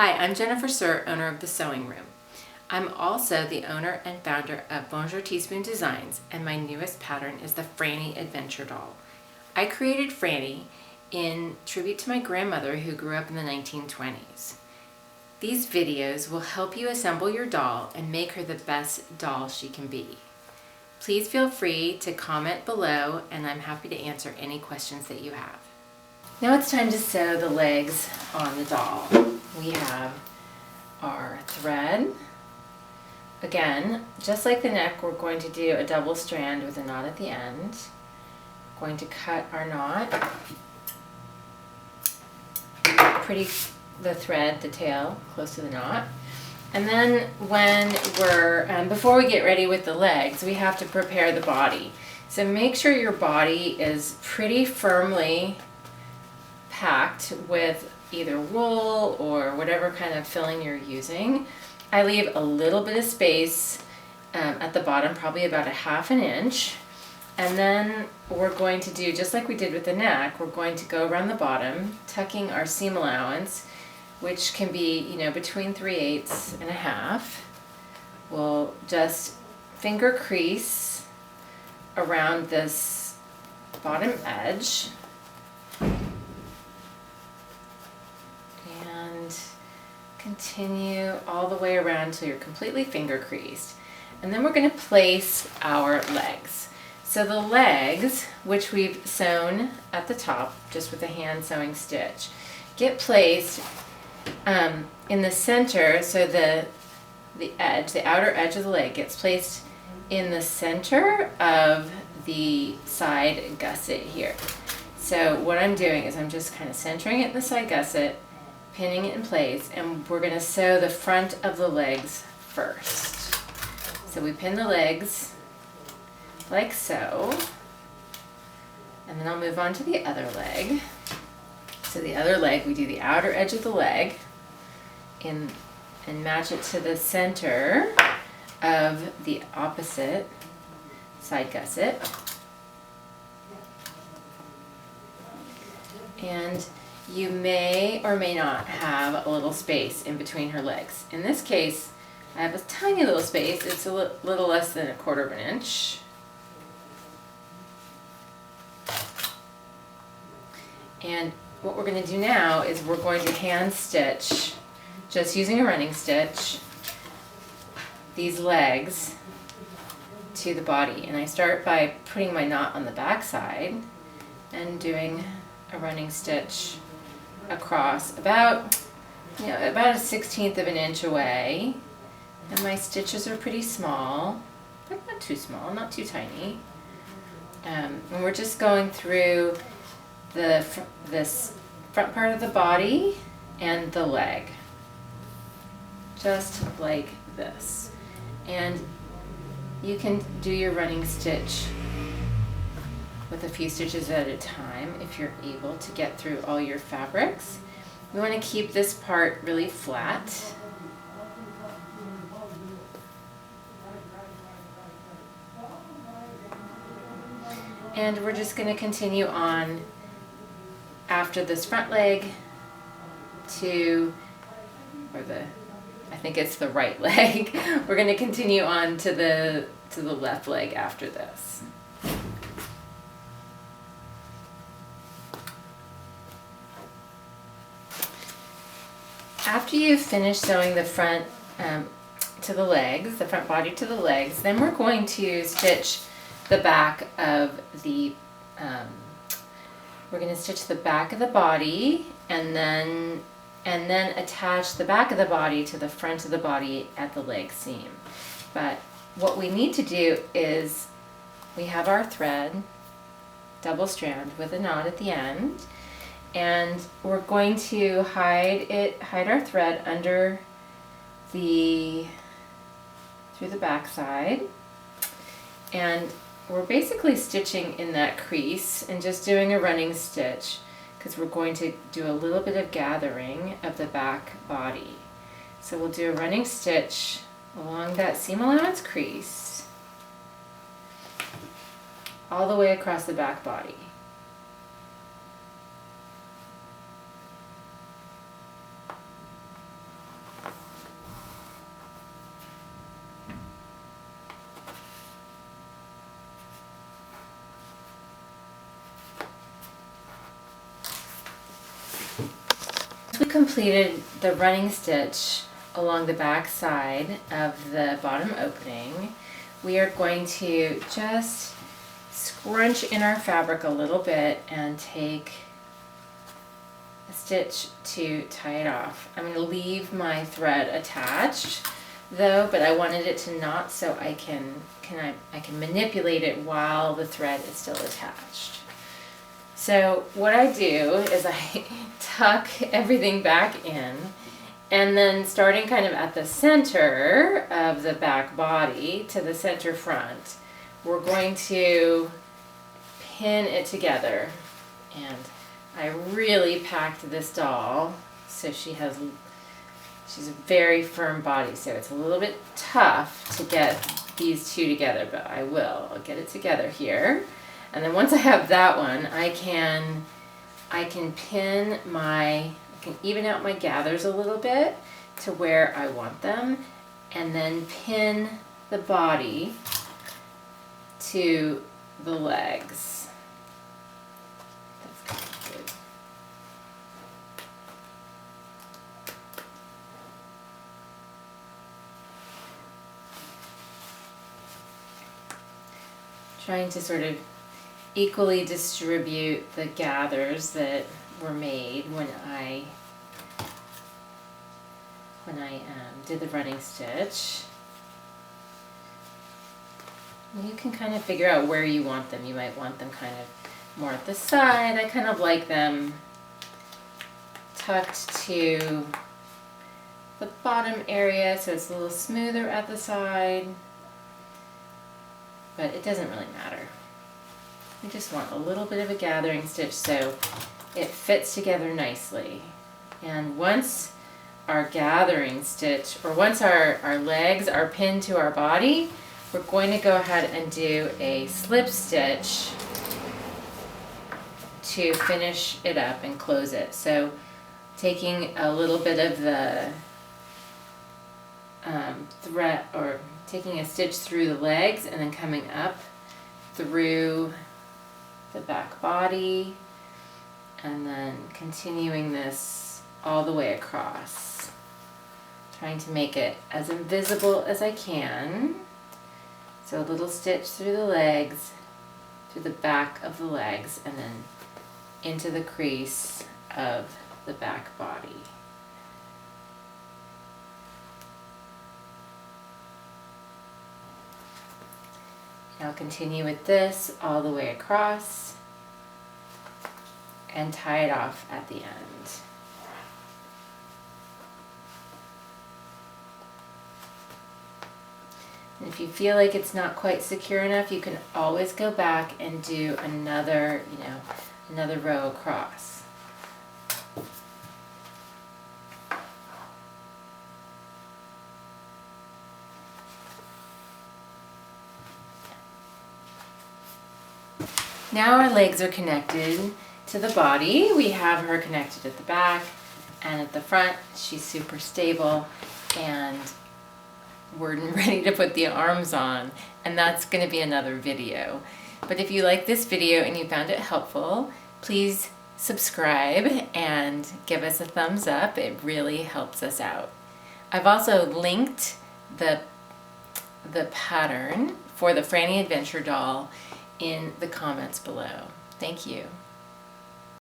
Hi, I'm Jennifer Sir, owner of The Sewing Room. I'm also the owner and founder of Bonjour Teaspoon Designs, and my newest pattern is the Frannie Adventure Doll. I created Frannie in tribute to my grandmother who grew up in the 1920s. These videos will help you assemble your doll and make her the best doll she can be. Please feel free to comment below, and I'm happy to answer any questions that you have. Now it's time to sew the legs on the doll. We have our thread. Again, just like the neck, we're going to do a double strand with a knot at the end. We're going to cut our knot. The thread, the tail, close to the knot. And then before we get ready with the legs, we have to prepare the body. So make sure your body is pretty firmly packed with either wool or whatever kind of filling you're using. I leave a little bit of space at the bottom, probably about a ½ inch. And then we're going to do, just like we did with the neck, we're going to go around the bottom, tucking our seam allowance, which can be, between 3/8 and a half. We'll just finger crease around this bottom edge. Continue all the way around until you're completely finger creased. And then we're going to place our legs. So the legs, which we've sewn at the top just with a hand sewing stitch, get placed in the center. So the outer edge of the leg gets placed in the center of the side gusset here. So what I'm doing is I'm just kind of centering it in the side gusset, pinning it in place, and we're going to sew the front of the legs first. So we pin the legs like so, and then I'll move on to the other leg. So the other leg, we do the outer edge of the leg and match it to the center of the opposite side gusset. And you may or may not have a little space in between her legs. In this case, I have a tiny little space. It's a little less than 1/4 inch. And what we're going to do now is we're going to hand stitch, just using a running stitch, these legs to the body. And I start by putting my knot on the back side and doing a running stitch across about a 1/16 of an inch away, and my stitches are pretty small, but not too small, not too tiny. And we're just going through this front part of the body and the leg, just like this. And you can do your running stitch with a few stitches at a time if you're able to get through all your fabrics. We want to keep this part really flat. And we're just going to continue on after this front leg I think it's the right leg. We're going to continue on to the left leg after this. After you've finished sewing the front to the legs, the front body to the legs, then we're going to stitch the back of the, we're going to stitch the back of the body and then attach the back of the body to the front of the body at the leg seam. But what we need to do is we have our thread, double strand with a knot at the end, and we're going to hide our thread under through the back side, and we're basically stitching in that crease and just doing a running stitch because we're going to do a little bit of gathering of the back body. So we'll do a running stitch along that seam allowance crease all the way across the back body. we've completed the running stitch along the back side of the bottom opening, we are going to just scrunch in our fabric a little bit and take a stitch to tie it off. I'm going to leave my thread attached though, but I wanted it to knot so I can manipulate it while the thread is still attached. So what I do is I tuck everything back in, and then starting kind of at the center of the back body to the center front, we're going to pin it together. And I really packed this doll so she's a very firm body, so it's a little bit tough to get these two together, but I'll get it together here. And then once I have that one, I can even out my gathers a little bit to where I want them, and then pin the body to the legs. That's kind of good. Trying to sort of equally distribute the gathers that were made when I did the running stitch. And you can kind of figure out where you want them. You might want them kind of more at the side. I kind of like them tucked to the bottom area so it's a little smoother at the side, but it doesn't really matter. We just want a little bit of a gathering stitch so it fits together nicely. And once our gathering stitch, or once our legs are pinned to our body, we're going to go ahead and do a slip stitch to finish it up and close it. So taking a little bit of the thread, or taking a stitch through the legs and then coming up through the back body, and then continuing this all the way across, trying to make it as invisible as I can. So a little stitch through the legs, through the back of the legs, and then into the crease of the back body. I'll continue with this all the way across and tie it off at the end. And if you feel like it's not quite secure enough, you can always go back and do another row across. Now our legs are connected to the body. We have her connected at the back and at the front. She's super stable, and we're ready to put the arms on, and that's going to be another video. But if you like this video and you found it helpful, please subscribe and give us a thumbs up. It really helps us out. I've also linked the pattern for the Frannie Adventure Doll in the comments below. Thank you.